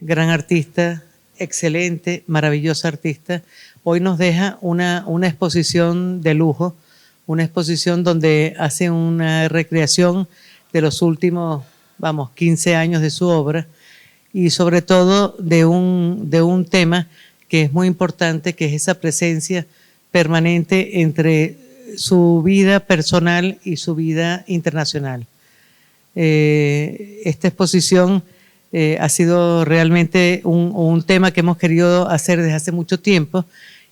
gran artista, excelente, maravillosa artista, hoy nos deja una exposición de lujo, una exposición donde hace una recreación de los últimos, 15 años de su obra y sobre todo de un tema que es muy importante, que es esa presencia permanente entre su vida personal y su vida internacional. Esta exposición ha sido realmente un tema que hemos querido hacer desde hace mucho tiempo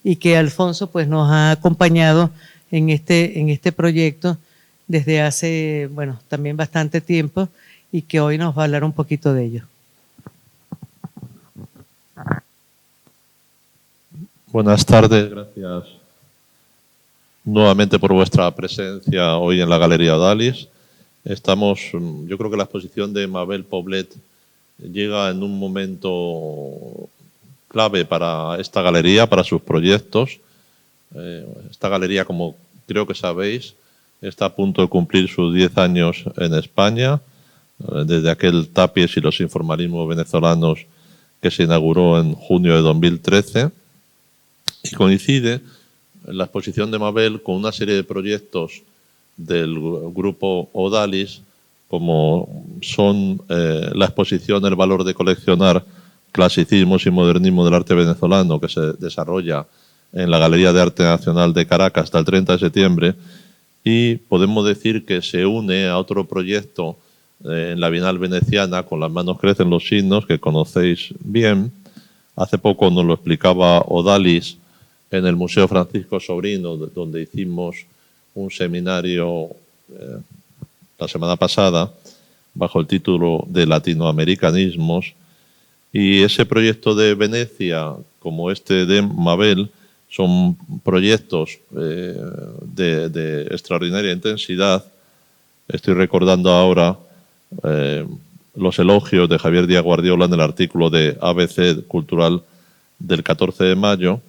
y que Alfonso pues, nos ha acompañado en este proyecto desde hace, también bastante tiempo y que hoy nos va a hablar un poquito de ello. Buenas tardes, gracias nuevamente por vuestra presencia hoy en la Galería Odalis. Yo creo que la exposición de Mabel Poblet llega en un momento clave para esta galería, para sus proyectos. Esta galería, como creo que sabéis, está a punto de cumplir sus 10 años en España, desde aquel Tapies y los informalismos venezolanos que se inauguró en junio de 2013. Y coincide la exposición de Mabel con una serie de proyectos del grupo Odalis, como son la exposición El valor de coleccionar, clasicismos y modernismo del arte venezolano, que se desarrolla en la Galería de Arte Nacional de Caracas hasta el 30 de septiembre, y podemos decir que se une a otro proyecto en la Bienal Veneciana, Con las manos crecen los signos, que conocéis bien. Hace poco nos lo explicaba Odalis en el Museo Francisco Sobrino, donde hicimos un seminario la semana pasada bajo el título de Latinoamericanismos. Y ese proyecto de Venecia, como este de Mabel, son proyectos de extraordinaria intensidad. Estoy recordando ahora los elogios de Javier Díaz Guardiola en el artículo de ABC Cultural del 14 de mayo,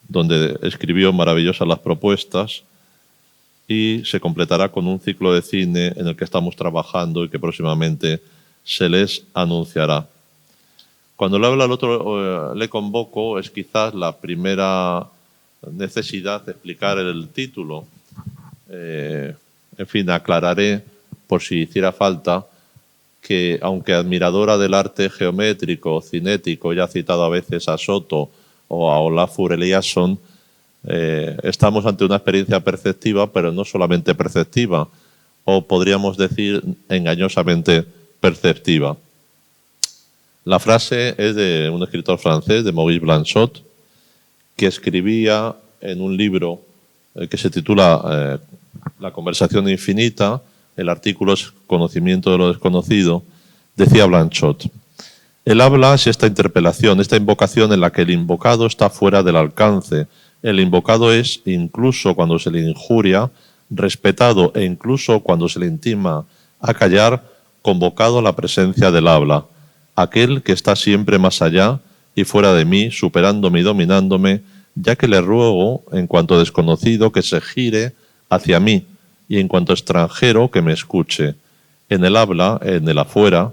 donde escribió maravillosas las propuestas, y se completará con un ciclo de cine en el que estamos trabajando y que próximamente se les anunciará. Cuando le habla al otro, le convoco, es quizás la primera necesidad de explicar el título. En fin, aclararé, por si hiciera falta, que aunque admiradora del arte geométrico, cinético, ya citado a veces a Soto o a Olafur Eliasson, estamos ante una experiencia perceptiva, pero no solamente perceptiva, o podríamos decir engañosamente perceptiva. La frase es de un escritor francés, de Maurice Blanchot, que escribía en un libro que se titula La conversación infinita. El artículo es Conocimiento de lo desconocido. Decía Blanchot: el habla es esta interpelación, esta invocación en la que el invocado está fuera del alcance. El invocado es, incluso cuando se le injuria, respetado, e incluso cuando se le intima a callar, convocado a la presencia del habla. Aquel que está siempre más allá y fuera de mí, superándome y dominándome, ya que le ruego, en cuanto desconocido, que se gire hacia mí, y en cuanto extranjero, que me escuche. En el habla, en el afuera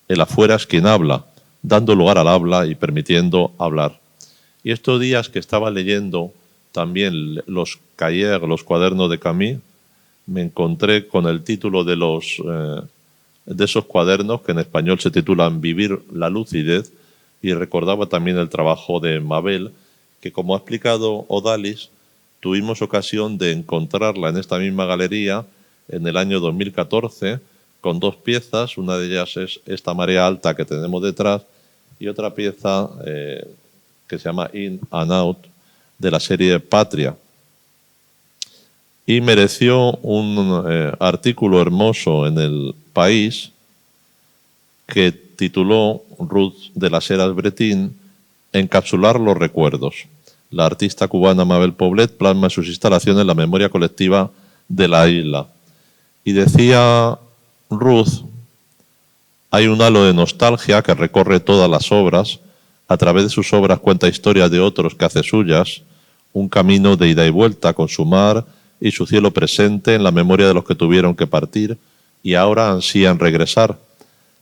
es quien habla, dando lugar al habla y permitiendo hablar. Y estos días que estaba leyendo también los cahiers, los cuadernos de Camus, me encontré con el título de esos cuadernos, que en español se titulan Vivir la lucidez, y recordaba también el trabajo de Mabel, que, como ha explicado Odalis, tuvimos ocasión de encontrarla en esta misma galería en el año 2014 con dos piezas. Una de ellas es esta Marea Alta que tenemos detrás, y otra pieza que se llama In and Out, de la serie Patria. Y mereció un artículo hermoso en El País que tituló Ruth de las Heras Bretín, Encapsular los recuerdos. La artista cubana Mabel Poblet plasma en sus instalaciones la memoria colectiva de la isla. Y decía Ruth: hay un halo de nostalgia que recorre todas las obras. A través de sus obras cuenta historias de otros que hace suyas, un camino de ida y vuelta con su mar y su cielo presente en la memoria de los que tuvieron que partir y ahora ansían regresar.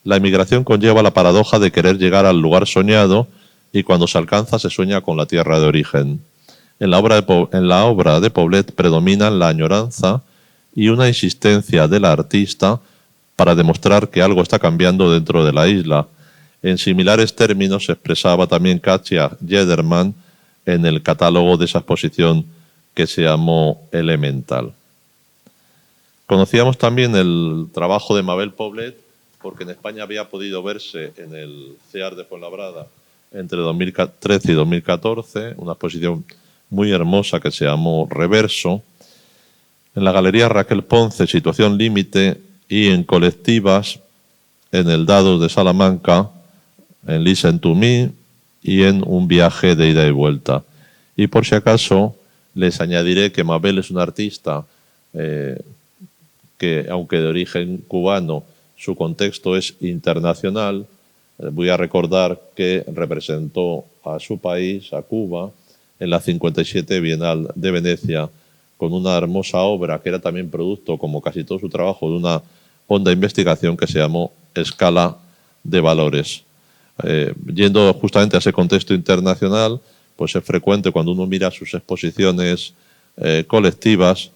La emigración conlleva la paradoja de querer llegar al lugar soñado y cuando se alcanza se sueña con la tierra de origen. En la obra de Poblet predominan la añoranza y una insistencia de la artista para demostrar que algo está cambiando dentro de la isla. En similares términos se expresaba también Katja Jedermann en el catálogo de esa exposición que se llamó Elemental. Conocíamos también el trabajo de Mabel Poblet porque en España había podido verse en el CEAR de Fuenlabrada entre 2013 y 2014, una exposición muy hermosa que se llamó Reverso. En la Galería Raquel Ponce, Situación Límite, y en colectivas en el Dados de Salamanca, en Listen to Me y en Un viaje de ida y vuelta. Y por si acaso les añadiré que Mabel es una artista que, aunque de origen cubano, su contexto es internacional. Voy a recordar que representó a su país, a Cuba, en la 57 Bienal de Venecia, con una hermosa obra que era también producto, como casi todo su trabajo, de una honda investigación que se llamó Escala de Valores. Yendo justamente a ese contexto internacional, pues es frecuente cuando uno mira sus exposiciones colectivas,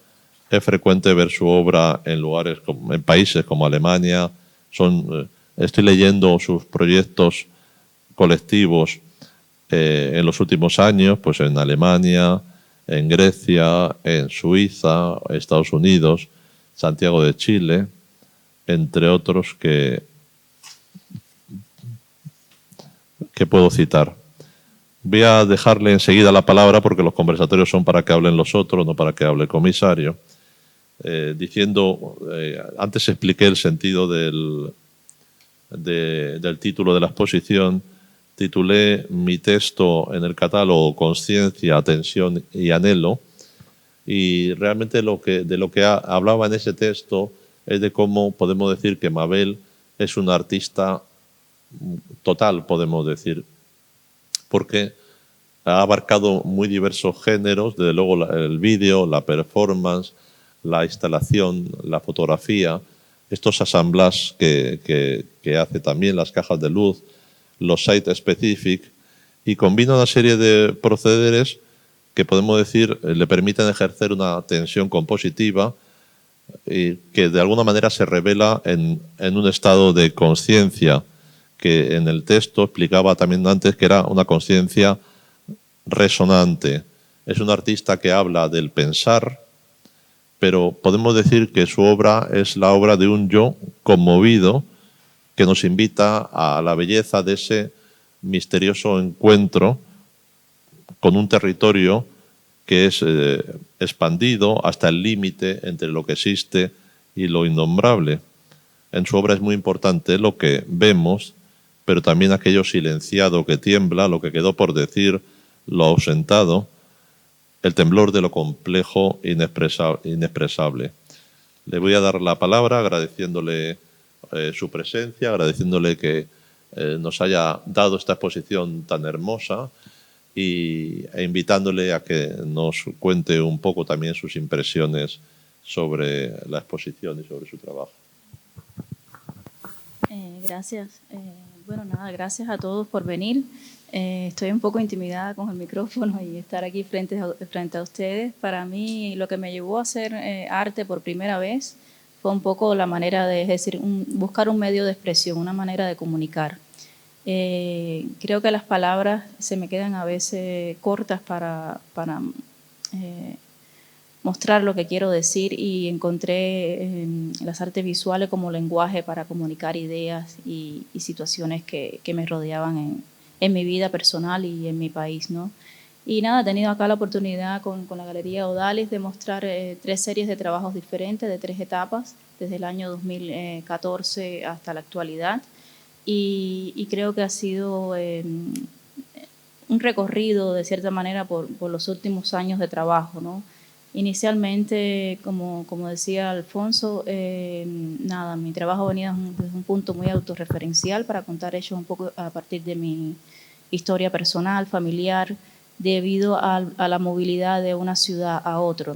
es frecuente ver su obra en lugares, en países como Alemania. Estoy leyendo sus proyectos colectivos en los últimos años, pues en Alemania, en Grecia, en Suiza, Estados Unidos, Santiago de Chile, entre otros que puedo citar. Voy a dejarle enseguida la palabra porque los conversatorios son para que hablen los otros, no para que hable el comisario. Antes expliqué el sentido del título de la exposición. Titulé mi texto en el catálogo Conciencia, Tensión y Anhelo, y realmente de lo que hablaba en ese texto es de cómo podemos decir que Mabel es una artista total, podemos decir, porque ha abarcado muy diversos géneros, desde luego el vídeo, la performance, la instalación, la fotografía, estos assemblages que hace también, las cajas de luz, los site specific, y combina una serie de procederes que podemos decir le permiten ejercer una tensión compositiva y que de alguna manera se revela en un estado de conciencia que en el texto explicaba también antes que era una conciencia resonante. Es un artista que habla del pensar, pero podemos decir que su obra es la obra de un yo conmovido que nos invita a la belleza de ese misterioso encuentro con un territorio que es expandido hasta el límite entre lo que existe y lo innombrable. En su obra es muy importante lo que vemos, pero también aquello silenciado que tiembla, lo que quedó por decir, lo ausentado, el temblor de lo complejo inexpresable. Le voy a dar la palabra agradeciéndole su presencia, agradeciéndole que nos haya dado esta exposición tan hermosa e invitándole a que nos cuente un poco también sus impresiones sobre la exposición y sobre su trabajo. Gracias. Bueno, nada, gracias a todos por venir. Estoy un poco intimidada con el micrófono y estar aquí frente a ustedes. Para mí, lo que me llevó a hacer arte por primera vez fue un poco la manera de, es decir, buscar un medio de expresión, una manera de comunicar. Creo que las palabras se me quedan a veces cortas para mostrar lo que quiero decir, y encontré las artes visuales como lenguaje para comunicar ideas y situaciones que me rodeaban en mi vida personal y en mi país, ¿no? Y nada, he tenido acá la oportunidad con la Galería Odalis de mostrar 3 series de trabajos diferentes, de 3 etapas, desde el año 2014 hasta la actualidad. Y creo que ha sido un recorrido, de cierta manera, por los últimos años de trabajo, ¿no? Inicialmente, como decía Alfonso, nada, mi trabajo venía desde un punto muy autorreferencial para contar hechos un poco a partir de mi historia personal, familiar, debido a la movilidad de una ciudad a otra.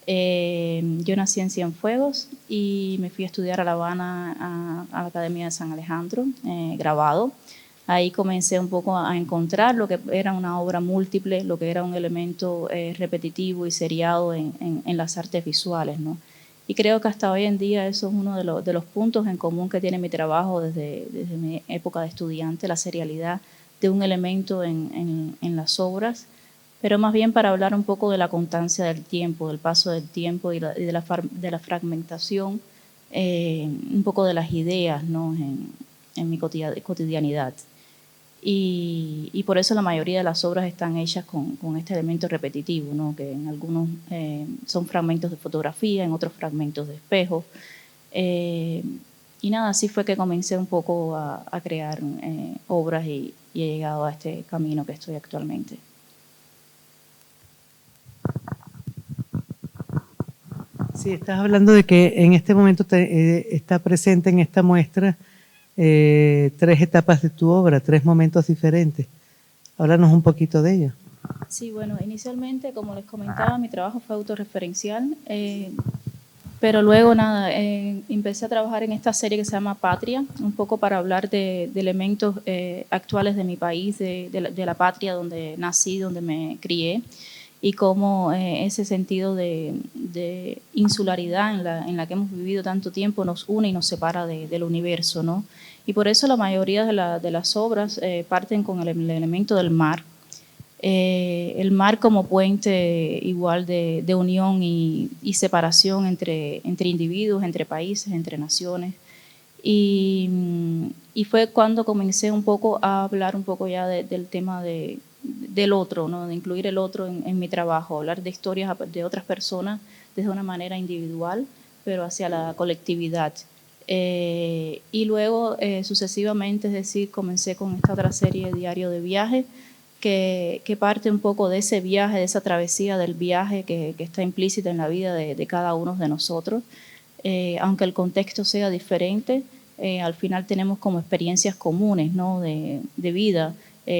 Yo nací en Cienfuegos y me fui a estudiar a La Habana, a la Academia de San Alejandro, grabado. Ahí comencé un poco a encontrar lo que era una obra múltiple, lo que era un elemento repetitivo y seriado en las artes visuales, ¿no? Y creo que hasta hoy en día eso es uno de los puntos en común que tiene mi trabajo desde mi época de estudiante, la serialidad de un elemento en las obras, pero más bien para hablar un poco de la constancia del tiempo, del paso del tiempo y de la fragmentación, un poco de las ideas, ¿no? en mi cotidianidad. Y por eso la mayoría de las obras están hechas con este elemento repetitivo, ¿no? Que en algunos son fragmentos de fotografía, en otros fragmentos de espejo. Y nada, así fue que comencé un poco a crear obras y he llegado a este camino que estoy actualmente. Sí, estás hablando de que en este momento está presente en esta muestra 3 etapas de tu obra, 3 momentos diferentes. Háblanos un poquito de ello. Sí, bueno, inicialmente, como les comentaba, mi trabajo fue autorreferencial, pero luego nada, empecé a trabajar en esta serie que se llama Patria, un poco para hablar de elementos actuales de mi país, de la patria donde nací, donde me crié, y cómo ese sentido de insularidad en la que hemos vivido tanto tiempo nos une y nos separa del universo, ¿no? Y por eso la mayoría de las obras parten con el elemento del mar. El mar como puente igual de unión y separación entre individuos, entre países, entre naciones. Y fue cuando comencé un poco a hablar un poco ya del tema del otro, ¿no? De incluir el otro en mi trabajo, hablar de historias de otras personas desde una manera individual, pero hacia la colectividad. Y luego sucesivamente, es decir, comencé con esta otra serie, Diario de Viaje, que parte un poco de ese viaje, de esa travesía del viaje que está implícita en la vida de cada uno de nosotros. Aunque el contexto sea diferente, al final tenemos como experiencias comunes, ¿no? de vida.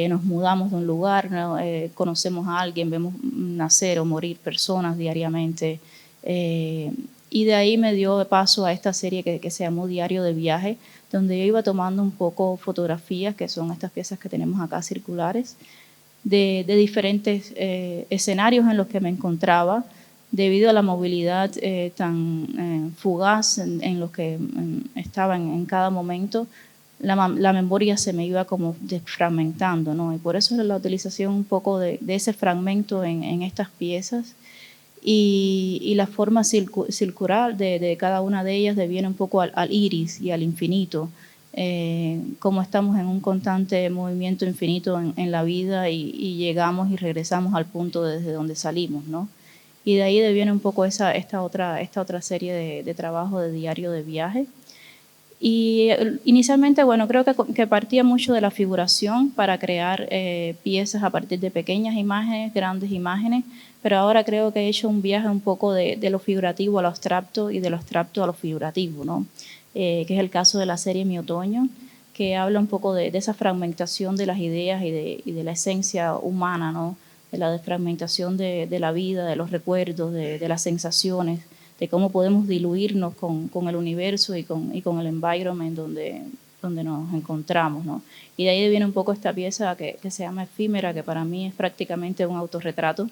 Nos mudamos de un lugar, ¿no? Conocemos a alguien, vemos nacer o morir personas diariamente. Y de ahí me dio paso a esta serie que se llamó Diario de Viaje, donde yo iba tomando un poco fotografías, que son estas piezas que tenemos acá circulares, de diferentes escenarios en los que me encontraba, debido a la movilidad tan fugaz en los que estaba en cada momento. La memoria se me iba como desfragmentando, ¿no? Y por eso la utilización un poco de ese fragmento en estas piezas y la forma circular de cada una de ellas deviene un poco al iris y al infinito, como estamos en un constante movimiento infinito en la vida y llegamos y regresamos al punto desde donde salimos, ¿no? Y de ahí deviene un poco esta otra serie de trabajo de Diario de Viaje. Y inicialmente, bueno, creo que partía mucho de la figuración para crear piezas a partir de pequeñas imágenes, grandes imágenes, pero ahora creo que he hecho un viaje un poco de lo figurativo a lo abstracto y de lo abstracto a lo figurativo, ¿no? Que es el caso de la serie Mi Otoño, que habla un poco de esa fragmentación de las ideas y de la esencia humana, ¿no? De la desfragmentación de la vida, de los recuerdos, de las sensaciones, de cómo podemos diluirnos con el universo y con el environment donde nos encontramos, ¿no? Y de ahí viene un poco esta pieza que se llama Efímera, que para mí es prácticamente un autorretrato,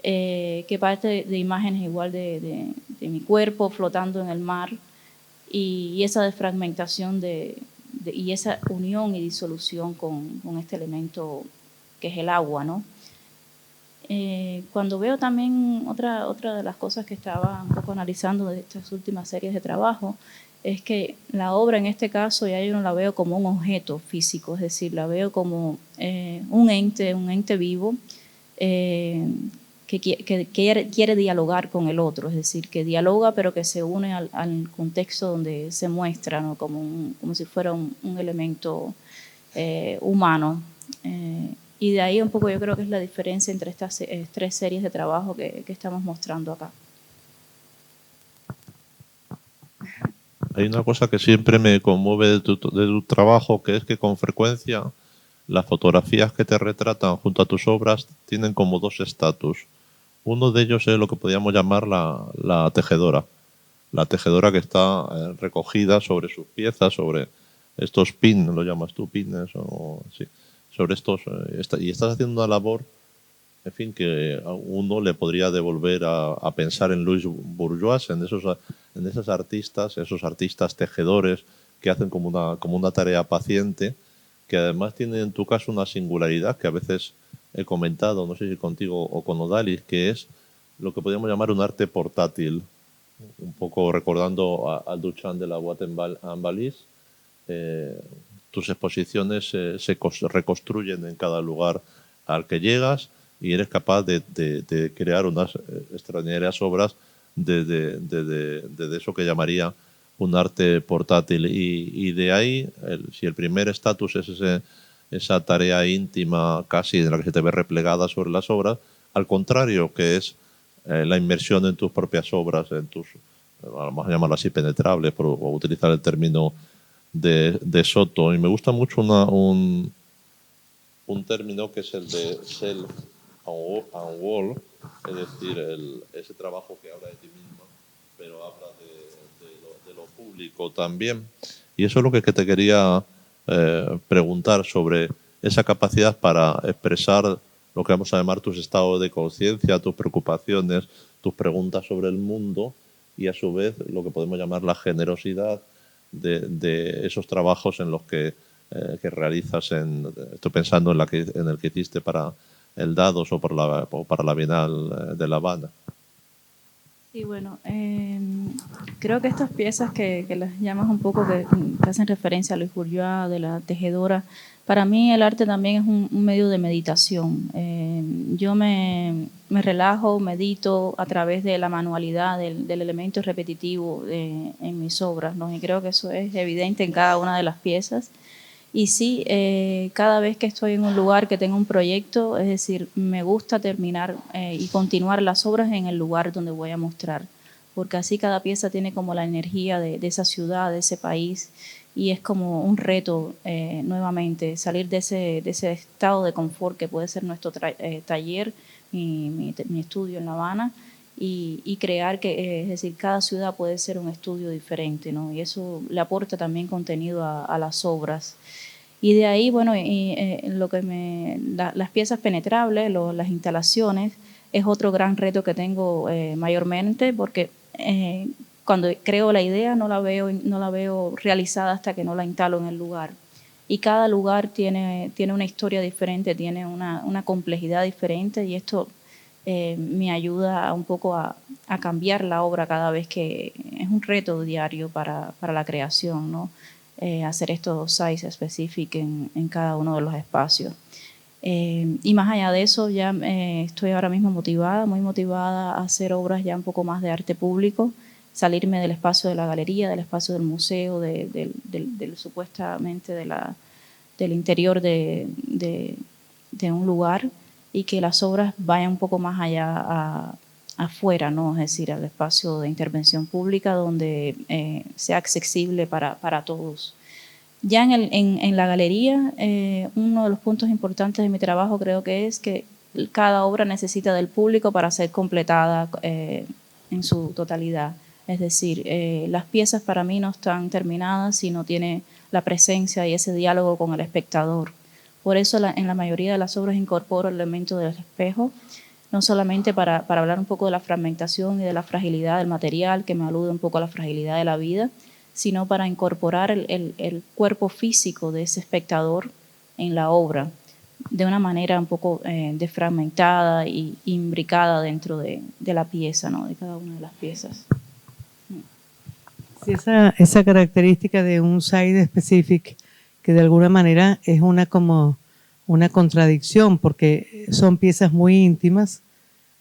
que parte de imágenes igual de mi cuerpo flotando en el mar y esa desfragmentación y esa unión y disolución con este elemento que es el agua, ¿no? Cuando veo también otra de las cosas que estaba un poco analizando de estas últimas series de trabajo, es que la obra en este caso ya yo no la veo como un objeto físico, es decir, la veo como un ente vivo que quiere dialogar con el otro, es decir, que dialoga pero que se une al contexto donde se muestra, ¿no? Como si fuera un elemento humano. Y de ahí un poco yo creo que es la diferencia entre estas 3 series de trabajo que estamos mostrando acá. Hay una cosa que siempre me conmueve de tu trabajo, que es que con frecuencia las fotografías que te retratan junto a tus obras tienen como 2 estatus. Uno de ellos es lo que podríamos llamar la tejedora. La tejedora que está recogida sobre sus piezas, sobre estos pins, ¿lo llamas tú pines? O, sí, sobre estos. Y estás haciendo una labor, en fin, que a uno le podría devolver a pensar en Louis Bourgeois, en esos artistas tejedores que hacen como una tarea paciente, que además tiene en tu caso una singularidad que a veces he comentado, no sé si contigo o con Odalis, que es lo que podríamos llamar un arte portátil, un poco recordando al Duchamp de la Boîte en Valise. Tus exposiciones se reconstruyen en cada lugar al que llegas y eres capaz de crear unas extraordinarias obras de eso que llamaría un arte portátil. Y de ahí, si el primer estatus es esa tarea íntima casi en la que se te ve replegada sobre las obras, al contrario, que es la inmersión en tus propias obras, vamos a llamarlo así, penetrables, o utilizar el término de Soto. Y me gusta mucho un término que es el de self and wall, es decir, ese trabajo que habla de ti misma, pero habla de lo público también. Y eso es lo que te quería preguntar sobre esa capacidad para expresar lo que vamos a llamar tus estados de conciencia, tus preocupaciones, tus preguntas sobre el mundo y a su vez lo que podemos llamar la generosidad de esos trabajos en los que realizas. Estoy pensando en el que hiciste para el Dados o para la Bienal de La Habana. Sí, bueno, creo que estas piezas que las llamas un poco, que hacen referencia a Louis Bourgeois, de la tejedora, para mí el arte también es un medio de meditación. Yo me relajo, medito a través de la manualidad, del elemento repetitivo en mis obras, ¿no? Y creo que eso es evidente en cada una de las piezas. Y sí, cada vez que estoy en un lugar que tengo un proyecto, es decir, me gusta terminar y continuar las obras en el lugar donde voy a mostrar, porque así cada pieza tiene como la energía de esa ciudad, de ese país, y es como un reto nuevamente salir de ese estado de confort que puede ser nuestro taller, mi estudio en La Habana, y crear que, es decir, cada ciudad puede ser un estudio diferente, ¿no? Y eso le aporta también contenido a las obras. Y de ahí, bueno, las piezas penetrables, las instalaciones, es otro gran reto que tengo mayormente, porque cuando creo la idea no la veo realizada hasta que no la instalo en el lugar. Y cada lugar tiene una historia diferente, tiene una complejidad diferente, y esto me ayuda un poco a cambiar la obra cada vez, que es un reto diario para la creación, ¿no? Hacer estos size specific en cada uno de los espacios. Y más allá de eso, ya estoy ahora mismo muy motivada a hacer obras ya un poco más de arte público, salirme del espacio de la galería, del espacio del museo, supuestamente del interior de un lugar, y que las obras vayan un poco más allá afuera, ¿no? Es decir, al espacio de intervención pública donde sea accesible para todos. Ya en la galería, uno de los puntos importantes de mi trabajo creo que es que cada obra necesita del público para ser completada en su totalidad. Es decir, las piezas para mí no están terminadas si no tiene la presencia y ese diálogo con el espectador. Por eso en la mayoría de las obras incorporo el elemento del espejo, no solamente para hablar un poco de la fragmentación y de la fragilidad del material, que me alude un poco a la fragilidad de la vida, sino para incorporar el cuerpo físico de ese espectador en la obra, de una manera un poco desfragmentada y imbricada dentro de la pieza, ¿no? De cada una de las piezas. Sí, esa característica de un site specific, que de alguna manera es como una contradicción, porque son piezas muy íntimas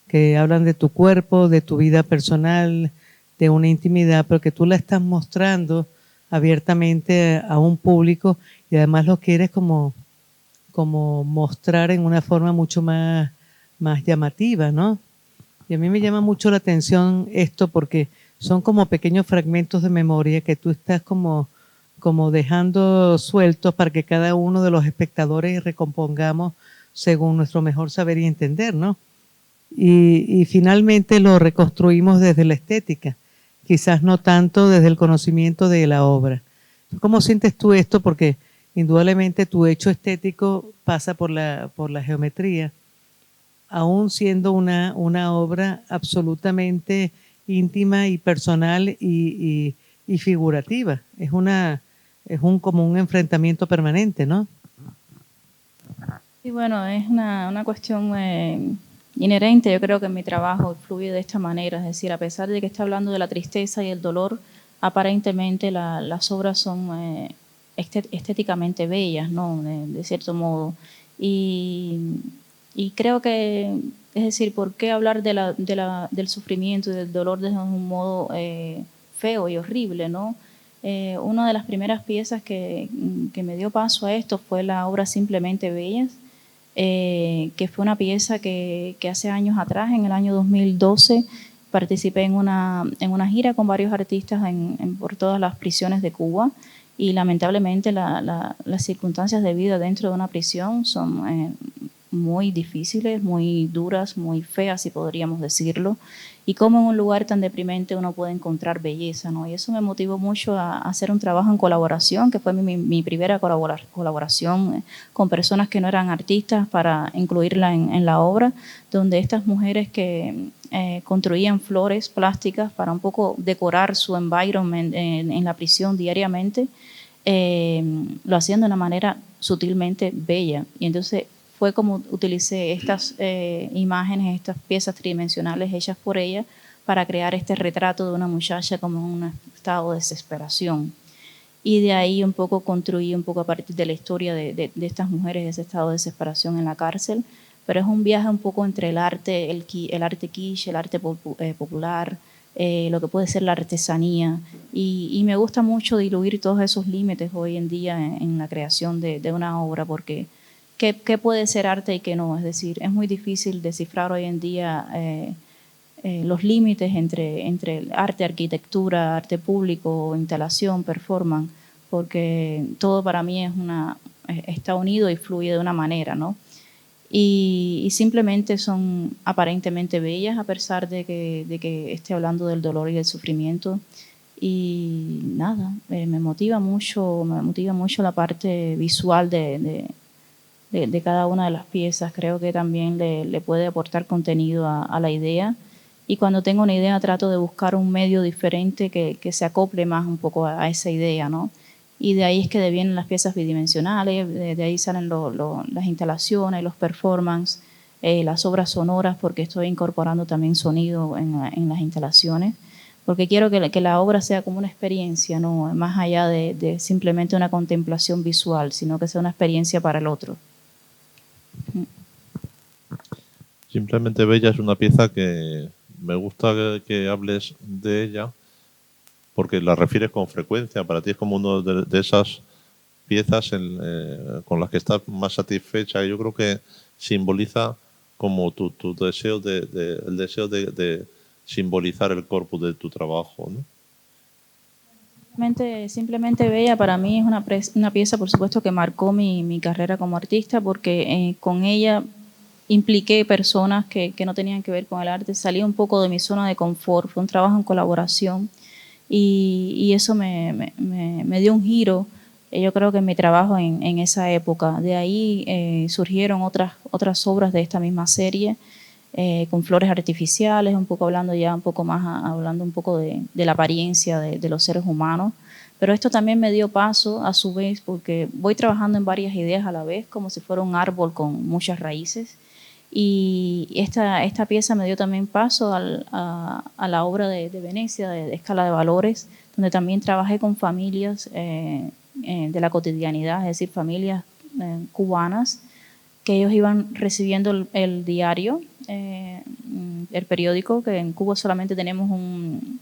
que hablan de tu cuerpo, de tu vida personal, de una intimidad, pero que tú la estás mostrando abiertamente a un público y además lo quieres como mostrar en una forma mucho más llamativa, ¿no? Y a mí me llama mucho la atención esto, porque son como pequeños fragmentos de memoria que tú estás como dejando sueltos para que cada uno de los espectadores recompongamos según nuestro mejor saber y entender, ¿no? y finalmente lo reconstruimos desde la estética, quizás no tanto desde el conocimiento de la obra. ¿Cómo sientes tú esto? Porque indudablemente tu hecho estético pasa por la geometría, aún siendo una obra absolutamente íntima y personal y figurativa. Es como un enfrentamiento permanente, ¿no? Y bueno, es una cuestión inherente, yo creo que en mi trabajo fluye de esta manera, es decir, a pesar de que está hablando de la tristeza y el dolor, aparentemente las obras son estéticamente bellas, ¿no? De cierto modo. Y, y creo que, es decir, ¿por qué hablar del sufrimiento y del dolor desde un modo feo y horrible, ¿no? Una de las primeras piezas que me dio paso a esto fue la obra Simplemente Bellas, que fue una pieza que hace años atrás, en el año 2012, participé en una gira con varios artistas por todas las prisiones de Cuba, y lamentablemente las circunstancias de vida dentro de una prisión son muy difíciles, muy duras, muy feas, si podríamos decirlo, y cómo en un lugar tan deprimente uno puede encontrar belleza, ¿no? Y eso me motivó mucho a hacer un trabajo en colaboración, que fue mi primera colaboración con personas que no eran artistas, para incluirla en la obra, donde estas mujeres que construían flores plásticas para un poco decorar su environment en la prisión diariamente, lo hacían de una manera sutilmente bella. Y entonces fue como utilicé estas imágenes, estas piezas tridimensionales hechas por ella, para crear este retrato de una muchacha como en un estado de desesperación. Y de ahí un poco construí un poco a partir de la historia de estas mujeres, de ese estado de desesperación en la cárcel. Pero es un viaje un poco entre el arte quiche, el arte popular, lo que puede ser la artesanía. Y me gusta mucho diluir todos esos límites hoy en día en la creación de una obra, porque ¿qué puede ser arte y qué no? Es decir, es muy difícil descifrar hoy en día los límites entre arte, arquitectura, arte público, instalación, performance, porque todo para mí está unido y fluye de una manera, ¿no? Y simplemente son aparentemente bellas, a pesar de que esté hablando del dolor y del sufrimiento. Y nada, me motiva mucho la parte visual de cada una de las piezas. Creo que también le puede aportar contenido a la idea. Y cuando tengo una idea trato de buscar un medio diferente que se acople más un poco a esa idea, ¿no? Y de ahí es que vienen las piezas bidimensionales, de ahí salen las instalaciones, los performances, las obras sonoras, porque estoy incorporando también sonido en las instalaciones, porque quiero que la obra sea como una experiencia, ¿no? Más allá de simplemente una contemplación visual, sino que sea una experiencia para el otro. Simplemente Bella es una pieza que me gusta que hables de ella, porque la refieres con frecuencia. Para ti es como una de esas piezas con las que estás más satisfecha. Yo creo que simboliza como tu deseo el deseo de simbolizar el corpus de tu trabajo, ¿no? Simplemente Bella para mí es una pieza, por supuesto, que marcó mi carrera como artista, porque con ella impliqué personas que no tenían que ver con el arte, salí un poco de mi zona de confort, fue un trabajo en colaboración, y eso me dio un giro, yo creo que en mi trabajo en esa época. De ahí surgieron otras obras de esta misma serie, con flores artificiales, un poco hablando un poco de la apariencia de los seres humanos. Pero esto también me dio paso, a su vez, porque voy trabajando en varias ideas a la vez, como si fuera un árbol con muchas raíces. Y esta pieza me dio también paso a la obra de Venecia, de Escala de Valores, donde también trabajé con familias de la cotidianidad, es decir, familias cubanas, que ellos iban recibiendo el diario, el periódico, que en Cuba solamente tenemos un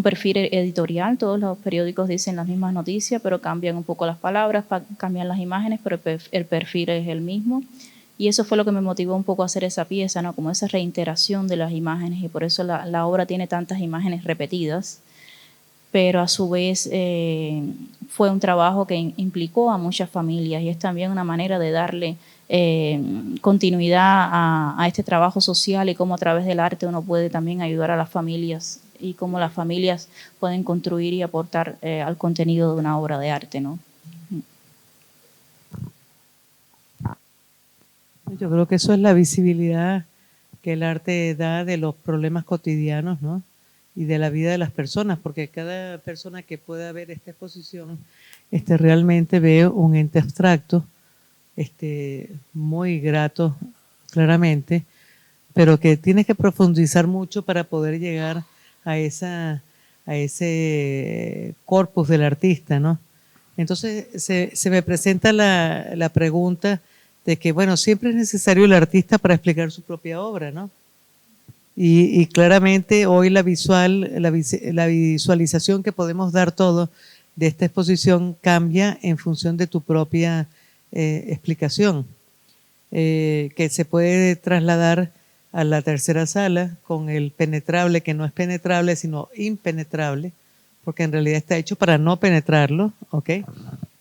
perfil editorial. Todos los periódicos dicen las mismas noticias, pero cambian un poco las palabras, cambian las imágenes, pero el perfil es el mismo. Y eso fue lo que me motivó un poco a hacer esa pieza, ¿no? Como esa reintegración de las imágenes, y por eso la obra tiene tantas imágenes repetidas. pero a su vez fue un trabajo que implicó a muchas familias y es también una manera de darle continuidad a este trabajo social y cómo a través del arte uno puede también ayudar a las familias y cómo las familias pueden construir y aportar al contenido de una obra de arte, ¿no? Yo creo que eso es la visibilidad que el arte da de los problemas cotidianos, ¿no? Y de la vida de las personas, porque cada persona que pueda ver esta exposición realmente ve un ente abstracto, muy grato, claramente, pero que tienes que profundizar mucho para poder llegar a ese corpus del artista, ¿no? Entonces se me presenta la pregunta de que, bueno, siempre es necesario el artista para explicar su propia obra, ¿no? Y claramente hoy la visualización que podemos dar todos de esta exposición cambia en función de tu propia explicación, que se puede trasladar a la tercera sala con el penetrable, que no es penetrable, sino impenetrable, porque en realidad está hecho para no penetrarlo, ¿ok?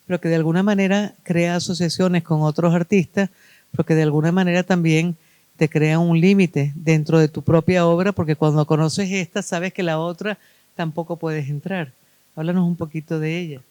Pero que de alguna manera crea asociaciones con otros artistas, porque de alguna manera también te crea un límite dentro de tu propia obra, porque cuando conoces esta, sabes que la otra tampoco puedes entrar. Háblanos un poquito de ella.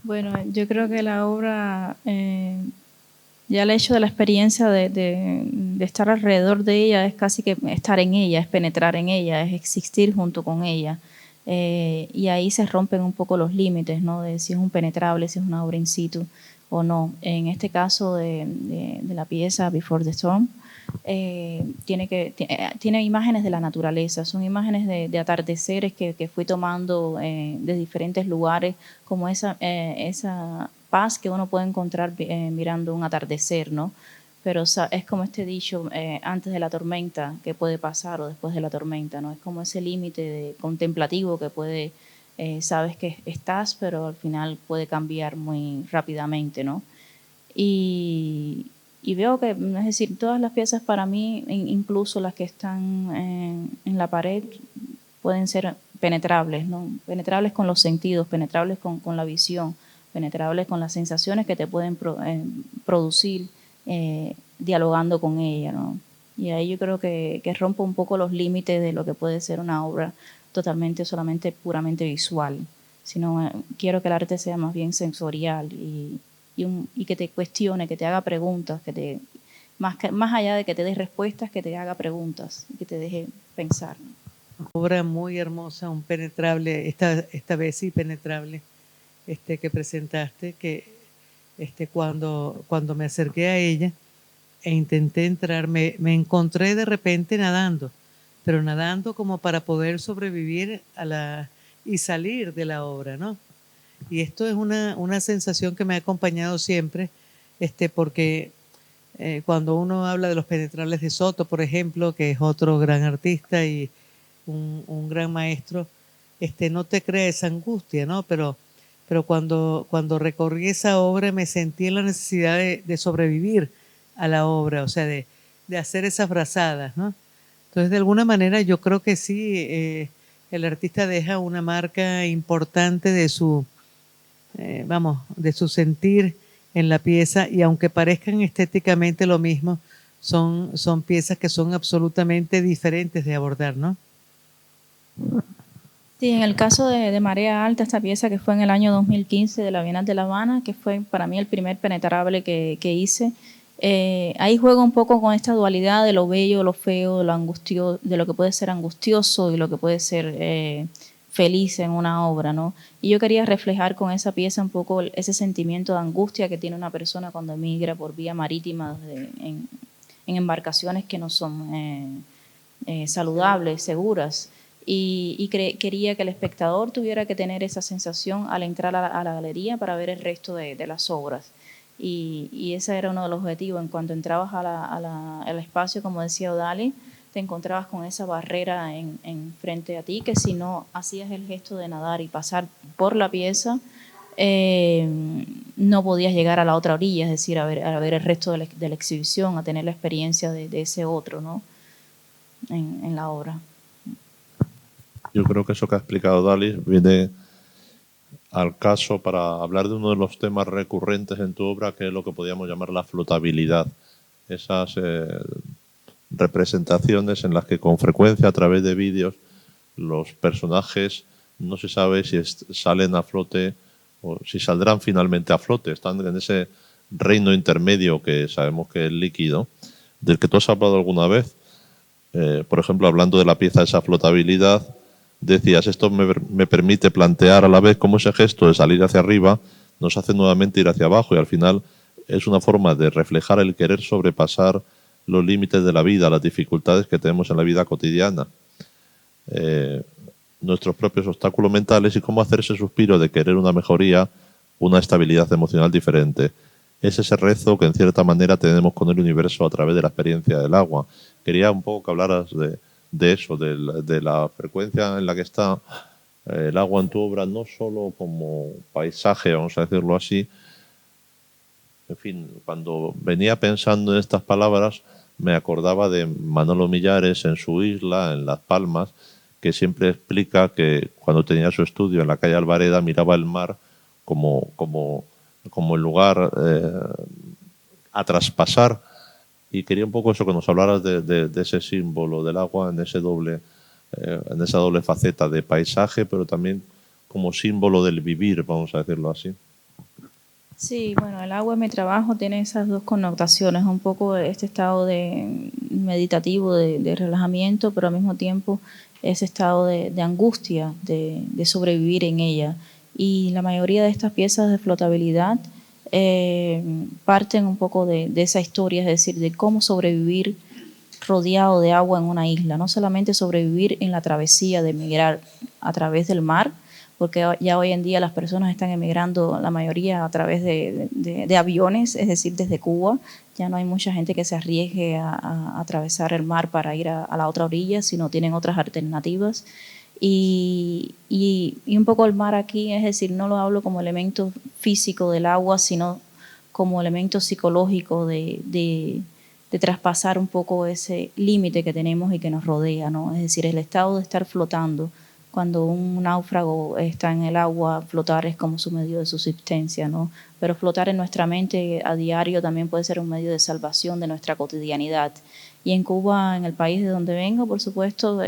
Bueno, yo creo que la obra, ya el hecho de la experiencia de estar alrededor de ella es casi que estar en ella, es penetrar en ella, es existir junto con ella. Y ahí se rompen un poco los límites, ¿no? De si es un penetrable, si es una obra in situ o no. En este caso de la pieza Before the Storm, tiene imágenes de la naturaleza, son imágenes de atardeceres que fui tomando de diferentes lugares, como esa paz que uno puede encontrar mirando un atardecer, ¿no? Pero es como este dicho, antes de la tormenta, que puede pasar, o después de la tormenta, ¿no? Es como ese límite contemplativo que puede, sabes que estás, pero al final puede cambiar muy rápidamente, ¿no? Y veo que, es decir, todas las piezas para mí, incluso las que están en la pared, pueden ser penetrables, ¿no? Penetrables con los sentidos, penetrables con la visión, penetrables con las sensaciones que te pueden producir dialogando con ella, ¿no? Y ahí yo creo que rompo un poco los límites de lo que puede ser una obra totalmente, solamente, puramente visual, sino quiero que el arte sea más bien sensorial y que te cuestione, que te haga preguntas, más allá de que te dé respuestas, que te haga preguntas, que te deje pensar, ¿no? Obra muy hermosa, un penetrable, esta vez sí penetrable, que presentaste, que cuando me acerqué a ella e intenté entrar, me encontré de repente nadando, pero nadando como para poder sobrevivir y salir de la obra, ¿no? Y esto es una sensación que me ha acompañado siempre, porque cuando uno habla de los penetrables de Soto, por ejemplo, que es otro gran artista y un gran maestro, no te crea esa angustia, ¿no? Pero cuando recorrí esa obra me sentí en la necesidad de sobrevivir a la obra, o sea, de hacer esas brazadas, ¿no? Entonces, de alguna manera, yo creo que sí, el artista deja una marca importante de de su sentir en la pieza, y aunque parezcan estéticamente lo mismo, son piezas que son absolutamente diferentes de abordar, ¿no? Sí, en el caso de Marea Alta, esta pieza que fue en el año 2015 de la Bienal de La Habana, que fue para mí el primer penetrable que hice, ahí juego un poco con esta dualidad de lo bello, lo feo, de lo que puede ser angustioso y lo que puede ser feliz en una obra, ¿no? Y yo quería reflejar con esa pieza un poco ese sentimiento de angustia que tiene una persona cuando emigra por vía marítima en embarcaciones que no son saludables, seguras. Quería que el espectador tuviera que tener esa sensación al entrar a la galería para ver el resto de las obras. Y ese era uno de los objetivos. En cuanto entrabas al espacio, como decía Odalis, te encontrabas con esa barrera en frente a ti, que si no hacías el gesto de nadar y pasar por la pieza, no podías llegar a la otra orilla, es decir, a ver el resto de la exhibición, a tener la experiencia de ese otro, ¿no? En la obra. Yo creo que eso que ha explicado Dalis viene al caso para hablar de uno de los temas recurrentes en tu obra, que es lo que podríamos llamar la flotabilidad. Esas representaciones en las que con frecuencia a través de vídeos los personajes no se sabe si salen a flote o si saldrán finalmente a flote. Están en ese reino intermedio que sabemos que es líquido, del que tú has hablado alguna vez. Por ejemplo, hablando de la pieza de esa flotabilidad, decías, esto me permite plantear a la vez cómo ese gesto de salir hacia arriba nos hace nuevamente ir hacia abajo, y al final es una forma de reflejar el querer sobrepasar los límites de la vida, las dificultades que tenemos en la vida cotidiana, nuestros propios obstáculos mentales, y cómo hacer ese suspiro de querer una mejoría, una estabilidad emocional diferente. Es ese rezo que en cierta manera tenemos con el universo a través de la experiencia del agua. Quería un poco que hablaras de eso, de la frecuencia en la que está el agua en tu obra, no solo como paisaje, vamos a decirlo así. En fin, cuando venía pensando en estas palabras, me acordaba de Manolo Millares en su isla, en Las Palmas, que siempre explica que cuando tenía su estudio en la calle Alvareda miraba el mar como el lugar a traspasar, y quería un poco eso, que nos hablaras de ese símbolo del agua en esa doble faceta de paisaje, pero también como símbolo del vivir, vamos a decirlo así. Sí, bueno, el agua en mi trabajo tiene esas dos connotaciones, un poco este estado de meditativo, de relajamiento, pero al mismo tiempo ese estado de angustia, de sobrevivir en ella. Y la mayoría de estas piezas de flotabilidad parten un poco de esa historia, es decir, de cómo sobrevivir rodeado de agua en una isla, no solamente sobrevivir en la travesía de migrar a través del mar, porque ya hoy en día las personas están emigrando, la mayoría a través de aviones, es decir, desde Cuba. Ya no hay mucha gente que se arriesgue a atravesar el mar para ir a la otra orilla, sino tienen otras alternativas. Y un poco el mar aquí, es decir, no lo hablo como elemento físico del agua, sino como elemento psicológico de traspasar un poco ese límite que tenemos y que nos rodea, ¿no? Es decir, el estado de estar flotando. Cuando un náufrago está en el agua, flotar es como su medio de subsistencia, ¿no? Pero flotar en nuestra mente a diario también puede ser un medio de salvación de nuestra cotidianidad. Y en Cuba, en el país de donde vengo, por supuesto,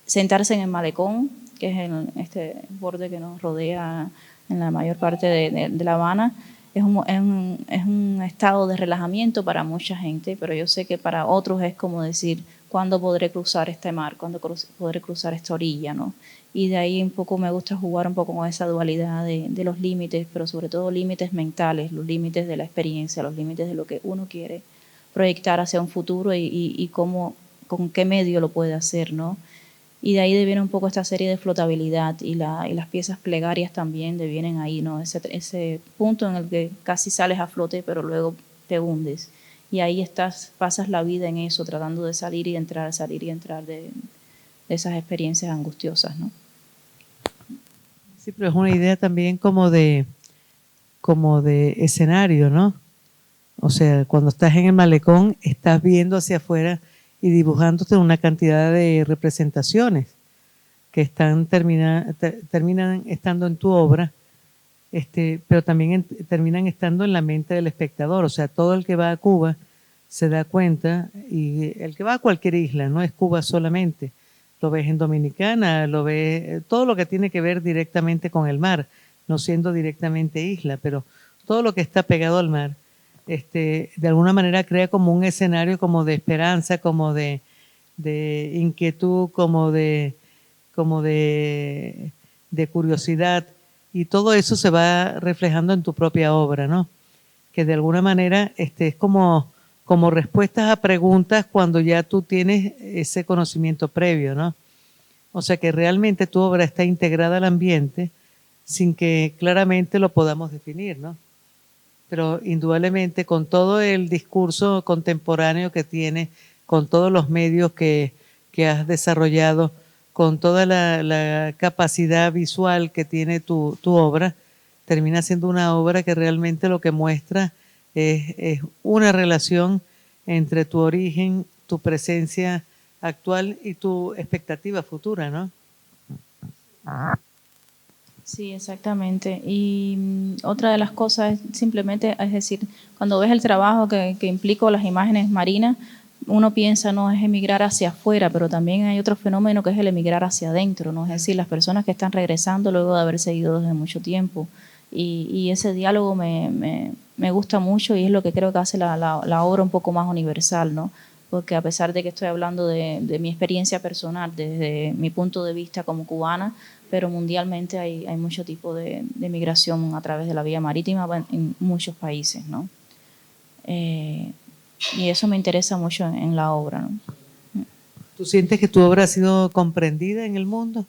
sentarse en el malecón, que es este borde que nos rodea en la mayor parte de La Habana, es un estado de relajamiento para mucha gente, pero yo sé que para otros es como decir, ¿cuándo podré cruzar este mar? ¿Cuándo podré cruzar esta orilla? ¿No? Y de ahí un poco me gusta jugar un poco con esa dualidad de los límites, pero sobre todo límites mentales, los límites de la experiencia, los límites de lo que uno quiere proyectar hacia un futuro y cómo, con qué medio lo puede hacer, ¿no? Y de ahí deviene un poco esta serie de flotabilidad y las piezas plegarias también devienen ahí, ¿no? Ese punto en el que casi sales a flote, pero luego te hundes. Y ahí pasas la vida en eso, tratando de salir y entrar de esas experiencias angustiosas, ¿no? Sí, pero es una idea también como de escenario, ¿no? O sea, cuando estás en el malecón, estás viendo hacia afuera y dibujándote una cantidad de representaciones que terminan estando en tu obra, pero también terminan estando en la mente del espectador. O sea, todo el que va a Cuba se da cuenta, y el que va a cualquier isla, no es Cuba solamente, lo ves en Dominicana, lo ves, todo lo que tiene que ver directamente con el mar, no siendo directamente isla, pero todo lo que está pegado al mar, de alguna manera crea como un escenario como de esperanza, como de inquietud, como de curiosidad, y todo eso se va reflejando en tu propia obra, ¿no? Que de alguna manera es como respuestas a preguntas cuando ya tú tienes ese conocimiento previo, ¿no? O sea que realmente tu obra está integrada al ambiente sin que claramente lo podamos definir, ¿no? Pero indudablemente con todo el discurso contemporáneo que tiene, con todos los medios que has desarrollado, con toda la capacidad visual que tiene tu obra, termina siendo una obra que realmente lo que muestra es una relación entre tu origen, tu presencia actual y tu expectativa futura, ¿no? Sí, exactamente. Y otra de las cosas es simplemente, es decir, cuando ves el trabajo que implica las imágenes marinas, uno piensa, no, es emigrar hacia afuera, pero también hay otro fenómeno que es el emigrar hacia adentro, ¿no? Es decir, las personas que están regresando luego de haber seguido desde mucho tiempo. Y ese diálogo me gusta mucho y es lo que creo que hace la obra un poco más universal, ¿no? Porque a pesar de que estoy hablando de mi experiencia personal, desde mi punto de vista como cubana, pero mundialmente hay mucho tipo de migración a través de la vía marítima en muchos países, ¿no? Y eso me interesa mucho en la obra, ¿no? ¿Tú sientes que tu obra ha sido comprendida en el mundo?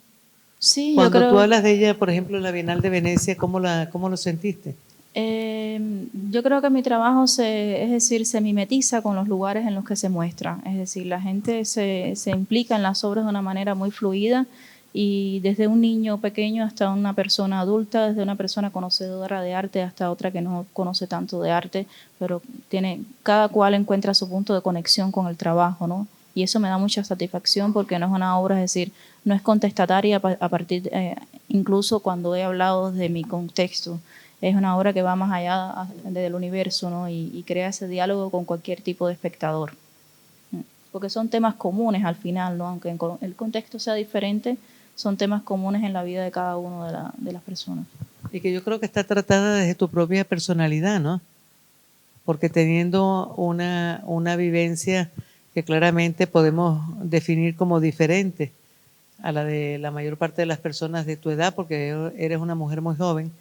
Sí, yo Cuando tú creo. hablas de ella, por ejemplo, en la Bienal de Venecia, ¿cómo lo sentiste? Yo creo que mi trabajo es decir, se mimetiza con los lugares en los que se muestra. Es decir, la gente se implica en las obras de una manera muy fluida y desde un niño pequeño hasta una persona adulta, desde una persona conocedora de arte hasta otra que no conoce tanto de arte, pero cada cual encuentra su punto de conexión con el trabajo, ¿no? Y eso me da mucha satisfacción porque no es una obra, es decir, no es contestataria a partir, incluso cuando he hablado de mi contexto. Es una obra que va más allá del universo, ¿no? Y crea ese diálogo con cualquier tipo de espectador. Porque son temas comunes al final, ¿no? Aunque el contexto sea diferente, son temas comunes en la vida de cada uno de las personas. Y que yo creo que está tratada desde tu propia personalidad, ¿no? Porque teniendo una vivencia que claramente podemos definir como diferente a la de la mayor parte de las personas de tu edad, porque eres una mujer muy joven,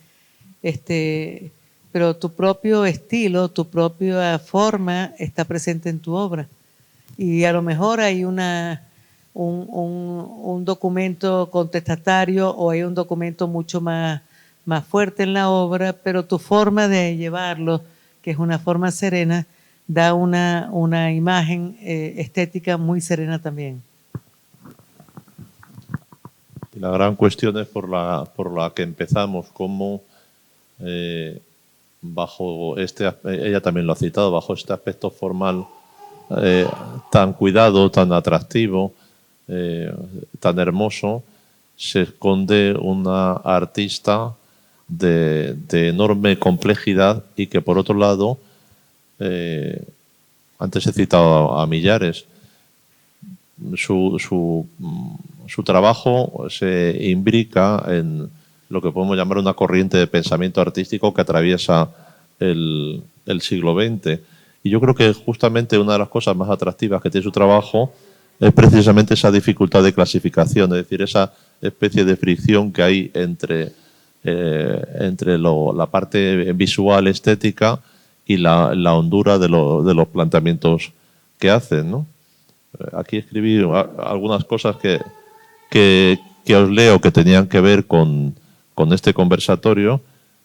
pero tu propio estilo, tu propia forma está presente en tu obra. Y a lo mejor hay un documento contestatario o hay un documento mucho más fuerte en la obra, pero tu forma de llevarlo, que es una forma serena, da una imagen estética muy serena también. Y la gran cuestión es por la que empezamos, cómo bajo ella también lo ha citado, bajo este aspecto formal tan cuidado, tan atractivo, tan hermoso, se esconde una artista de enorme complejidad y que por otro lado, antes he citado a Millares, su trabajo se imbrica en lo que podemos llamar una corriente de pensamiento artístico que atraviesa el siglo XX. Y yo creo que justamente una de las cosas más atractivas que tiene su trabajo es precisamente esa dificultad de clasificación, es decir, esa especie de fricción que hay entre la parte visual, estética y la hondura de los planteamientos que hacen, ¿no? Aquí escribí algunas cosas que os leo que tenían que ver con este conversatorio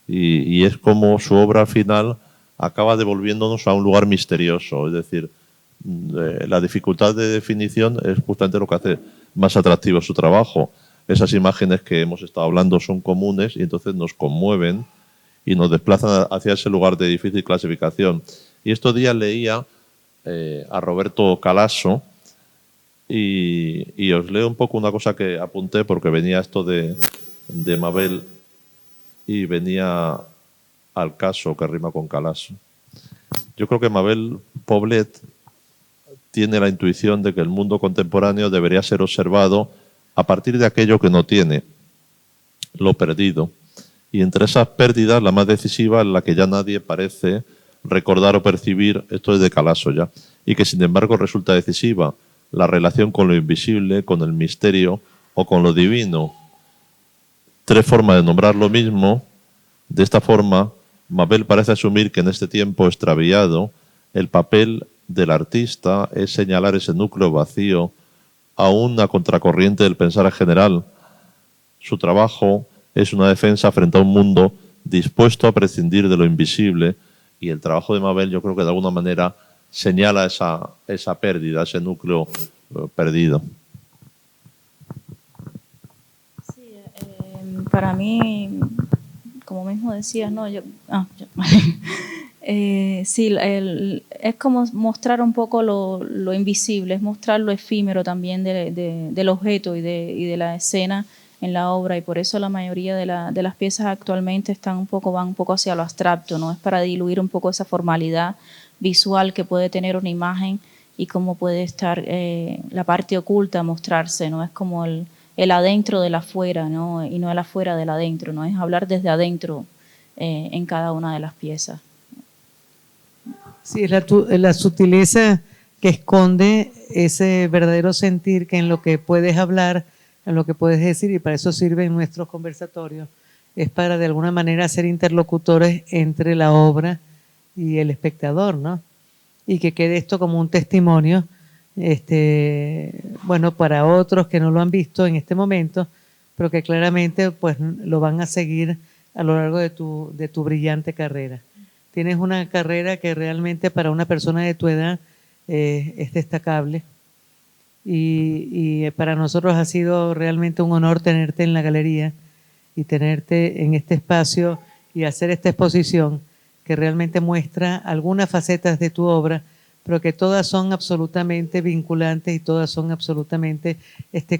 y es como su obra final acaba devolviéndonos a un lugar misterioso. Es decir, la dificultad de definición es justamente lo que hace más atractivo su trabajo. Esas imágenes que hemos estado hablando son comunes y entonces nos conmueven y nos desplazan hacia ese lugar de difícil clasificación. Y estos días leía a Roberto Calasso, y os leo un poco una cosa que apunté porque venía esto de Mabel y venía al caso que rima con Calasso. Yo creo que Mabel Poblet tiene la intuición de que el mundo contemporáneo debería ser observado a partir de aquello que no tiene, lo perdido. Y entre esas pérdidas, la más decisiva es la que ya nadie parece recordar o percibir, esto es de Calasso ya, y que sin embargo resulta decisiva, la relación con lo invisible, con el misterio o con lo divino. Tres formas de nombrar lo mismo. De esta forma, Mabel parece asumir que en este tiempo extraviado, el papel del artista es señalar ese núcleo vacío a una contracorriente del pensar general. Su trabajo es una defensa frente a un mundo dispuesto a prescindir de lo invisible, y el trabajo de Mabel yo creo que de alguna manera señala esa pérdida, ese núcleo perdido. Sí, para mí, como mismo decías, ¿no? Sí, es como mostrar un poco lo invisible, es mostrar lo efímero también del objeto y de la escena en la obra, y por eso la mayoría de las piezas actualmente van un poco hacia lo abstracto, ¿no? Es para diluir un poco esa formalidad visual que puede tener una imagen y cómo puede estar la parte oculta mostrarse, ¿no? Es como el adentro del afuera, ¿no? Y no el afuera del adentro, ¿no? Es hablar desde adentro en cada una de las piezas. Sí, es la sutileza que esconde ese verdadero sentir que en lo que puedes hablar, en lo que puedes decir, y para eso sirven nuestros conversatorios, es para de alguna manera ser interlocutores entre la obra y el espectador, ¿no? Y que quede esto como un testimonio, bueno, para otros que no lo han visto en este momento, pero que claramente pues lo van a seguir a lo largo de tu brillante carrera. Tienes una carrera que realmente para una persona de tu edad es destacable, y para nosotros ha sido realmente un honor tenerte en la galería y tenerte en este espacio y hacer esta exposición que realmente muestra algunas facetas de tu obra, pero que todas son absolutamente vinculantes y todas son absolutamente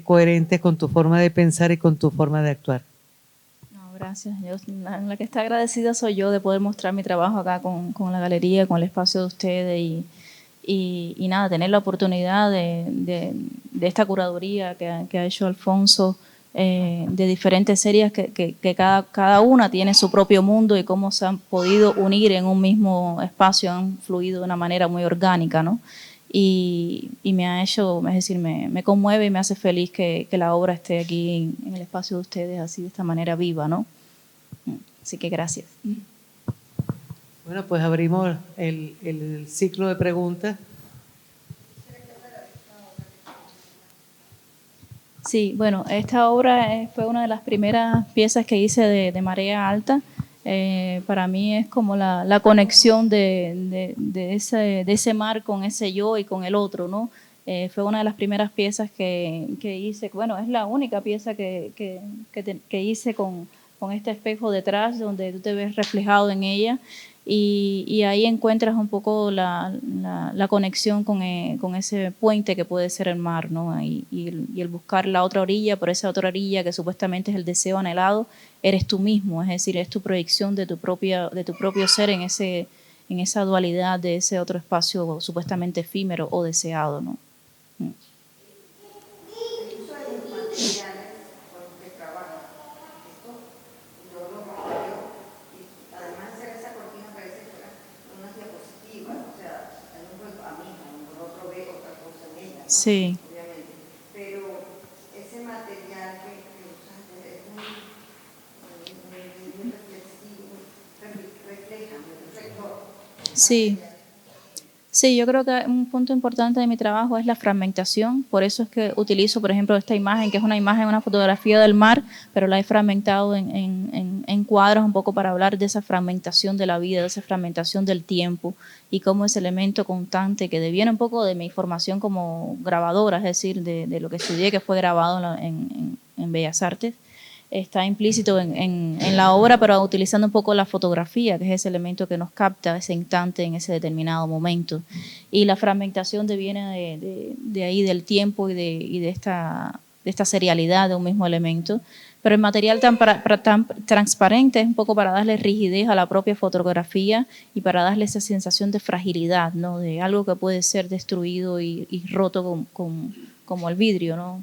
coherentes con tu forma de pensar y con tu forma de actuar. Gracias. La que está agradecida soy yo de poder mostrar mi trabajo acá con la galería, con el espacio de ustedes y nada, tener la oportunidad de esta curaduría que ha hecho Alfonso, de diferentes series que cada una tiene su propio mundo y cómo se han podido unir en un mismo espacio, han fluido de una manera muy orgánica, ¿no? Y me ha hecho, es decir, me conmueve y me hace feliz que la obra esté aquí en el espacio de ustedes así de esta manera viva, ¿no? Así que gracias. Bueno, pues abrimos el ciclo de preguntas. Sí, bueno, esta obra fue una de las primeras piezas que hice de Marea Alta. Para mí es como la conexión de ese mar con ese yo y con el otro, ¿no? Fue una de las primeras piezas que hice, bueno, es la única pieza que hice con este espejo detrás, donde tú te ves reflejado en ella, y ahí encuentras un poco la conexión con ese puente que puede ser el mar, ¿no? Y el buscar la otra orilla, por esa otra orilla que supuestamente es el deseo anhelado, eres tú mismo, es decir, es tu proyección de tu propio ser en esa dualidad de ese otro espacio supuestamente efímero o deseado, ¿no? Sí. Pero ese material que usaste es muy reflexivo, refleja, muy reflector. Sí. Sí, yo creo que un punto importante de mi trabajo es la fragmentación, por eso es que utilizo, por ejemplo, esta imagen, que es una fotografía del mar, pero la he fragmentado en cuadros un poco para hablar de esa fragmentación de la vida, de esa fragmentación del tiempo y cómo ese elemento constante que deviene un poco de mi formación como grabadora, es decir, de lo que estudié, que fue grabado en Bellas Artes, está implícito en la obra, pero utilizando un poco la fotografía, que es ese elemento que nos capta ese instante en ese determinado momento. Y la fragmentación deviene de ahí, del tiempo y de esta serialidad de un mismo elemento. Pero el material tan transparente es un poco para darle rigidez a la propia fotografía y para darle esa sensación de fragilidad, ¿no? De algo que puede ser destruido y roto como el vidrio, ¿no?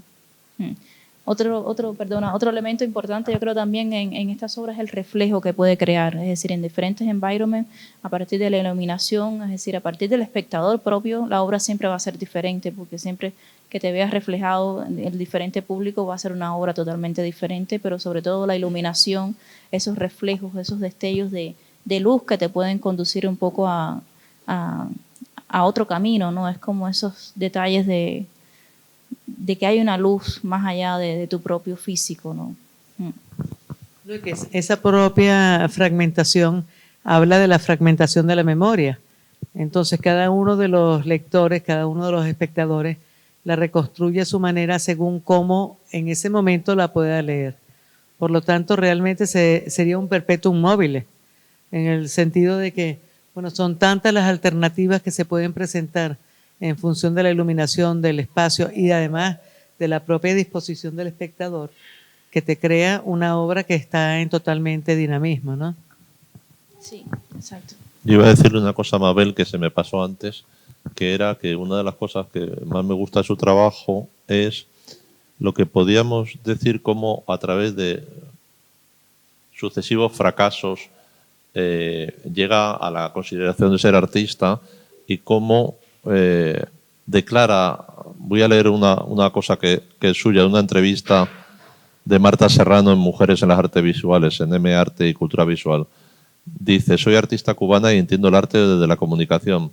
Otro elemento importante, yo creo también en estas obras es el reflejo que puede crear, es decir, en diferentes environments, a partir de la iluminación, es decir, a partir del espectador propio, la obra siempre va a ser diferente, porque siempre que te veas reflejado en el diferente público va a ser una obra totalmente diferente, pero sobre todo la iluminación, esos reflejos, esos destellos de luz que te pueden conducir un poco a otro camino, ¿no? Es como esos detalles de que hay una luz más allá de tu propio físico, ¿no? Esa propia fragmentación habla de la fragmentación de la memoria. Entonces, cada uno de los lectores, cada uno de los espectadores, la reconstruye a su manera según cómo en ese momento la pueda leer. Por lo tanto, realmente sería un perpetuum mobile, en el sentido de que Bueno, son tantas las alternativas que se pueden presentar en función de la iluminación, del espacio y además de la propia disposición del espectador, que te crea una obra que está en totalmente dinamismo, ¿no? Sí, exacto. Yo iba a decirle una cosa a Mabel que se me pasó antes, que era que una de las cosas que más me gusta de su trabajo es lo que podíamos decir como a través de sucesivos fracasos llega a la consideración de ser artista y cómo declara, voy a leer una cosa que es suya, una entrevista de Marta Serrano en Mujeres en las Artes Visuales, en M Arte y Cultura Visual. Dice, soy artista cubana y entiendo el arte desde la comunicación.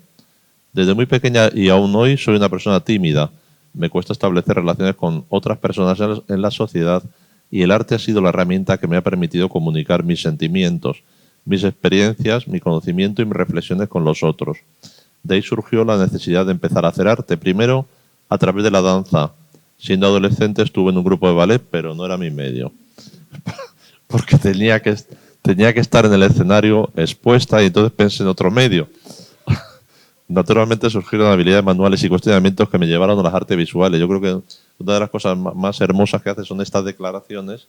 Desde muy pequeña y aún hoy soy una persona tímida. Me cuesta establecer relaciones con otras personas en la sociedad y el arte ha sido la herramienta que me ha permitido comunicar mis sentimientos, mis experiencias, mi conocimiento y mis reflexiones con los otros. De ahí surgió la necesidad de empezar a hacer arte. Primero, a través de la danza. Siendo adolescente estuve en un grupo de ballet, pero no era mi medio. Porque tenía que estar en el escenario expuesta y entonces pensé en otro medio. Naturalmente surgieron habilidades manuales y cuestionamientos que me llevaron a las artes visuales. Yo creo que una de las cosas más hermosas que hace son estas declaraciones,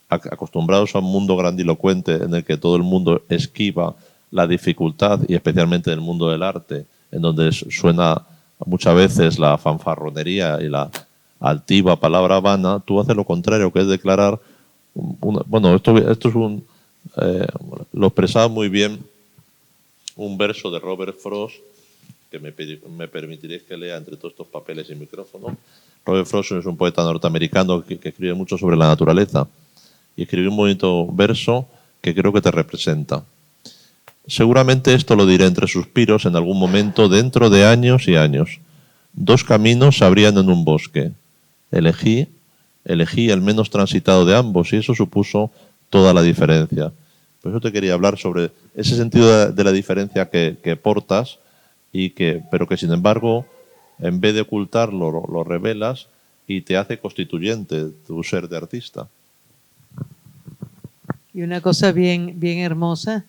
acostumbrados a un mundo grandilocuente en el que todo el mundo esquiva la dificultad, y especialmente en el mundo del arte, en donde suena muchas veces la fanfarronería y la altiva palabra vana. Tú haces lo contrario, que es declarar bueno, esto es lo expresaba muy bien un verso de Robert Frost, que me permitiréis que lea entre todos estos papeles y micrófono. Robert Frost es un poeta norteamericano que escribe mucho sobre la naturaleza y escribió un bonito verso que creo que te representa. Seguramente esto lo diré entre suspiros en algún momento dentro de años y años. Dos caminos se abrían en un bosque. Elegí el menos transitado de ambos y eso supuso toda la diferencia. Por eso te quería hablar sobre ese sentido de la diferencia que portas, pero que sin embargo, en vez de ocultarlo, lo revelas y te hace constituyente tu ser de artista. Y una cosa bien, bien hermosa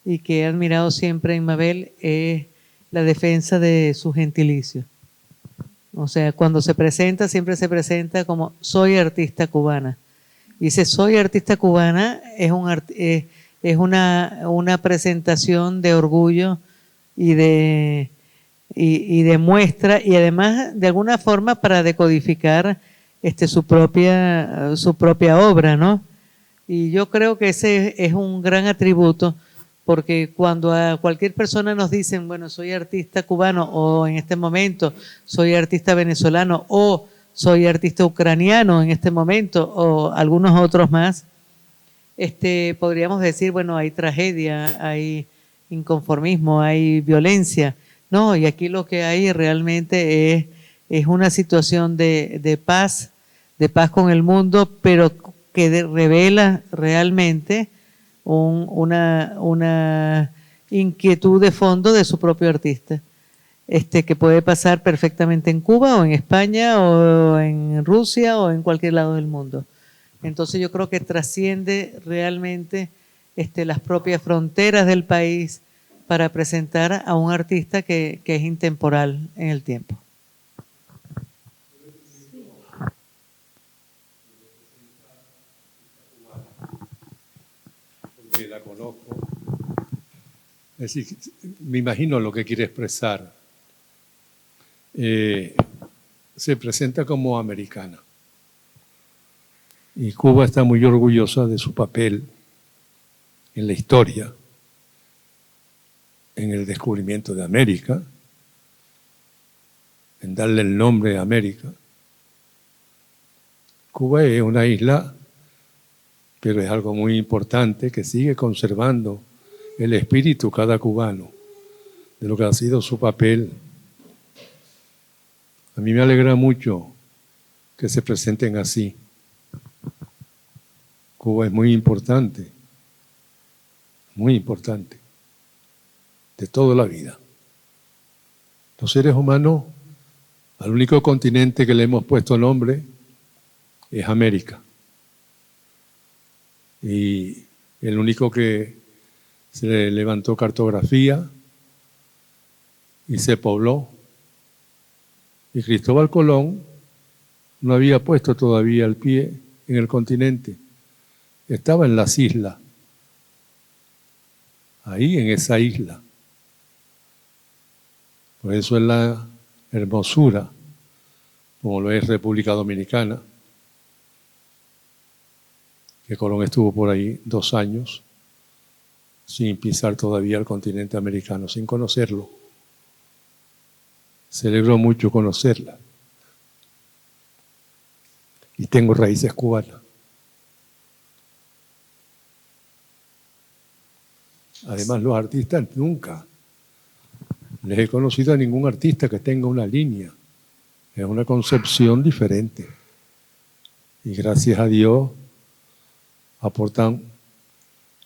y que he admirado siempre en Mabel es la defensa de su gentilicio. O sea, cuando se presenta, siempre se presenta como soy artista cubana. Y dice soy artista cubana es una presentación de orgullo y de muestra, y además de alguna forma para decodificar su propia obra, ¿no? Y yo creo que ese es un gran atributo, porque cuando a cualquier persona nos dicen, bueno, soy artista cubano, o en este momento soy artista venezolano, o soy artista ucraniano en este momento, o algunos otros más, podríamos decir, bueno, hay tragedia, hay inconformismo, hay violencia. No, y aquí lo que hay realmente es una situación de paz con el mundo, pero que revela realmente una inquietud de fondo de su propio artista, que puede pasar perfectamente en Cuba o en España o en Rusia o en cualquier lado del mundo. Entonces yo creo que trasciende realmente las propias fronteras del país para presentar a un artista que es intemporal en el tiempo. Porque la conozco. Es decir, me imagino lo que quiere expresar. Se presenta como americana. Y Cuba está muy orgullosa de su papel en la historia, en el descubrimiento de América, en darle el nombre a América. Cuba es una isla, pero es algo muy importante que sigue conservando el espíritu cada cubano de lo que ha sido su papel. A mí me alegra mucho que se presenten así. Cuba es muy importante, de toda la vida. Los seres humanos, al único continente que le hemos puesto nombre es América. Y el único que se le levantó cartografía y se pobló. Y Cristóbal Colón no había puesto todavía el pie en el continente, estaba en las islas, ahí en esa isla. Por eso es la hermosura, como lo es República Dominicana, que Colón estuvo por ahí 2 años sin pisar todavía el continente americano, sin conocerlo. Celebro mucho conocerla. Y tengo raíces cubanas. Además, los artistas nunca les he conocido a ningún artista que tenga una línea. Es una concepción diferente. Y gracias a Dios aportan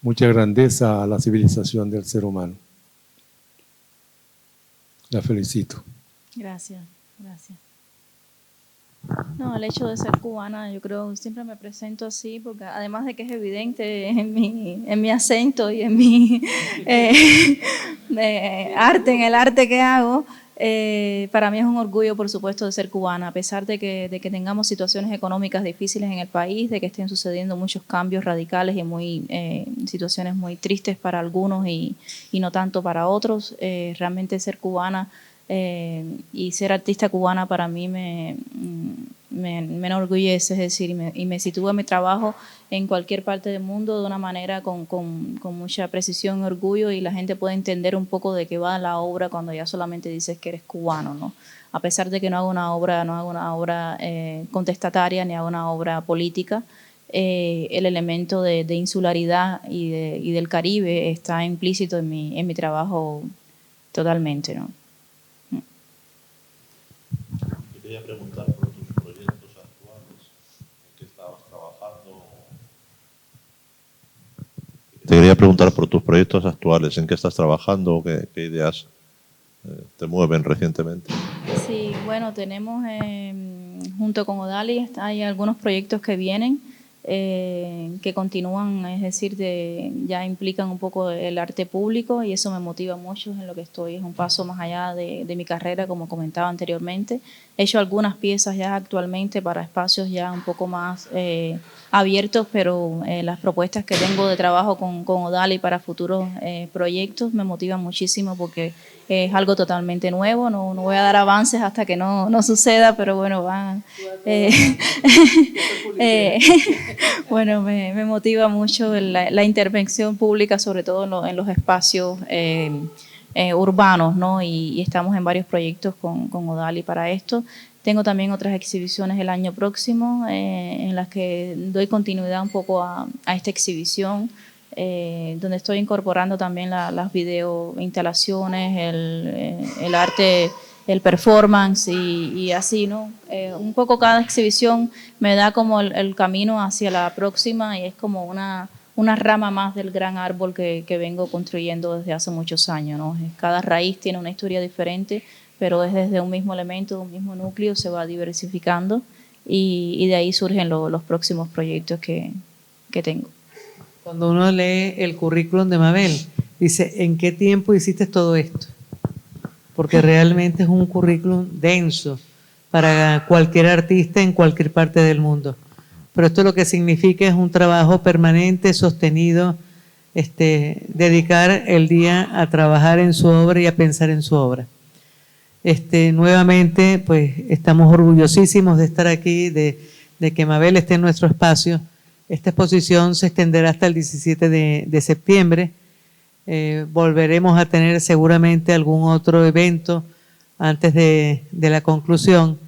mucha grandeza a la civilización del ser humano. La felicito. Gracias, gracias. No, el hecho de ser cubana, yo creo, siempre me presento así, porque además de que es evidente en mi acento y en mi arte, en el arte que hago, para mí es un orgullo, por supuesto, de ser cubana, a pesar de que tengamos situaciones económicas difíciles en el país, de que estén sucediendo muchos cambios radicales y situaciones muy tristes para algunos y no tanto para otros. Realmente ser cubana y ser artista cubana para mí me enorgullece, es decir, y me sitúa mi trabajo en cualquier parte del mundo de una manera con mucha precisión y orgullo, y la gente puede entender un poco de qué va la obra cuando ya solamente dices que eres cubano, ¿no? A pesar de que no hago una obra contestataria ni hago una obra política, el elemento de insularidad y del Caribe está implícito en mi trabajo totalmente, ¿no? Quería preguntar por tus proyectos actuales, en qué estabas trabajando. Te quería preguntar por tus proyectos actuales, en qué estás trabajando, qué ideas te mueven recientemente. Sí, bueno, tenemos junto con Odalis hay algunos proyectos que vienen, que continúan, es decir, ya implican un poco el arte público, y eso me motiva mucho en lo que estoy. Es un paso más allá de mi carrera, como comentaba anteriormente. He hecho algunas piezas ya actualmente para espacios ya un poco más abiertos, pero las propuestas que tengo de trabajo con Odali para futuros proyectos me motivan muchísimo, porque es algo totalmente nuevo. No voy a dar avances hasta que no suceda, pero bueno, bueno, me motiva mucho la intervención pública, sobre todo en los espacios urbanos, ¿no? Y estamos en varios proyectos con Odali para esto. Tengo también otras exhibiciones el año próximo, en las que doy continuidad un poco a esta exhibición, donde estoy incorporando también las video instalaciones, el arte, el performance y así, ¿no? Un poco cada exhibición me da como el camino hacia la próxima, y es como una rama más del gran árbol que vengo construyendo desde hace muchos años, ¿no? Cada raíz tiene una historia diferente, pero es desde un mismo elemento, de un mismo núcleo, se va diversificando, y de ahí surgen los próximos proyectos que tengo. Cuando uno lee el currículum de Mabel, dice, ¿en qué tiempo hiciste todo esto? Porque realmente es un currículum denso para cualquier artista en cualquier parte del mundo. Pero esto lo que significa es un trabajo permanente, sostenido, dedicar el día a trabajar en su obra y a pensar en su obra. Nuevamente, pues estamos orgullosísimos de estar aquí, de que Mabel esté en nuestro espacio. Esta exposición se extenderá hasta el 17 de septiembre. Volveremos a tener seguramente algún otro evento antes de la conclusión.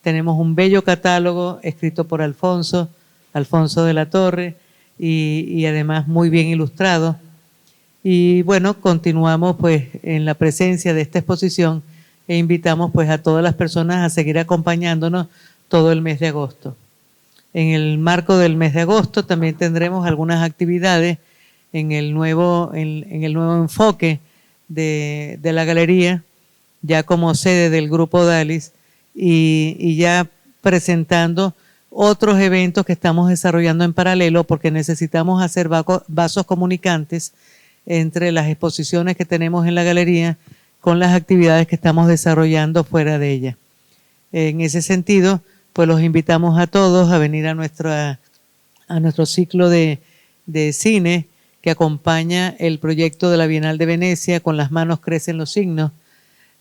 Tenemos un bello catálogo escrito por Alfonso de la Torre, y además muy bien ilustrado. Y bueno, continuamos pues en la presencia de esta exposición, e invitamos pues a todas las personas a seguir acompañándonos todo el mes de agosto. En el marco del mes de agosto también tendremos algunas actividades en el nuevo enfoque de la galería, ya como sede del Grupo Odalis, y ya presentando otros eventos que estamos desarrollando en paralelo, porque necesitamos hacer vasos comunicantes entre las exposiciones que tenemos en la galería con las actividades que estamos desarrollando fuera de ella. En ese sentido, pues los invitamos a todos a venir a nuestro ciclo de cine que acompaña el proyecto de la Bienal de Venecia, Con las manos crecen los signos,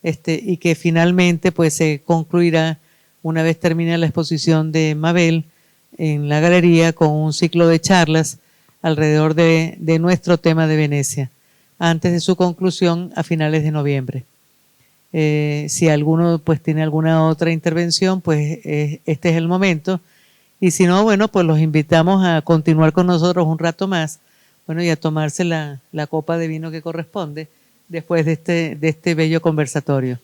y que finalmente pues se concluirá una vez termine la exposición de Mabel en la galería con un ciclo de charlas alrededor de nuestro tema de Venecia, antes de su conclusión a finales de noviembre. Si alguno pues tiene alguna otra intervención, pues este es el momento. Y si no, bueno, pues los invitamos a continuar con nosotros un rato más, bueno, y a tomarse la copa de vino que corresponde después de este bello conversatorio.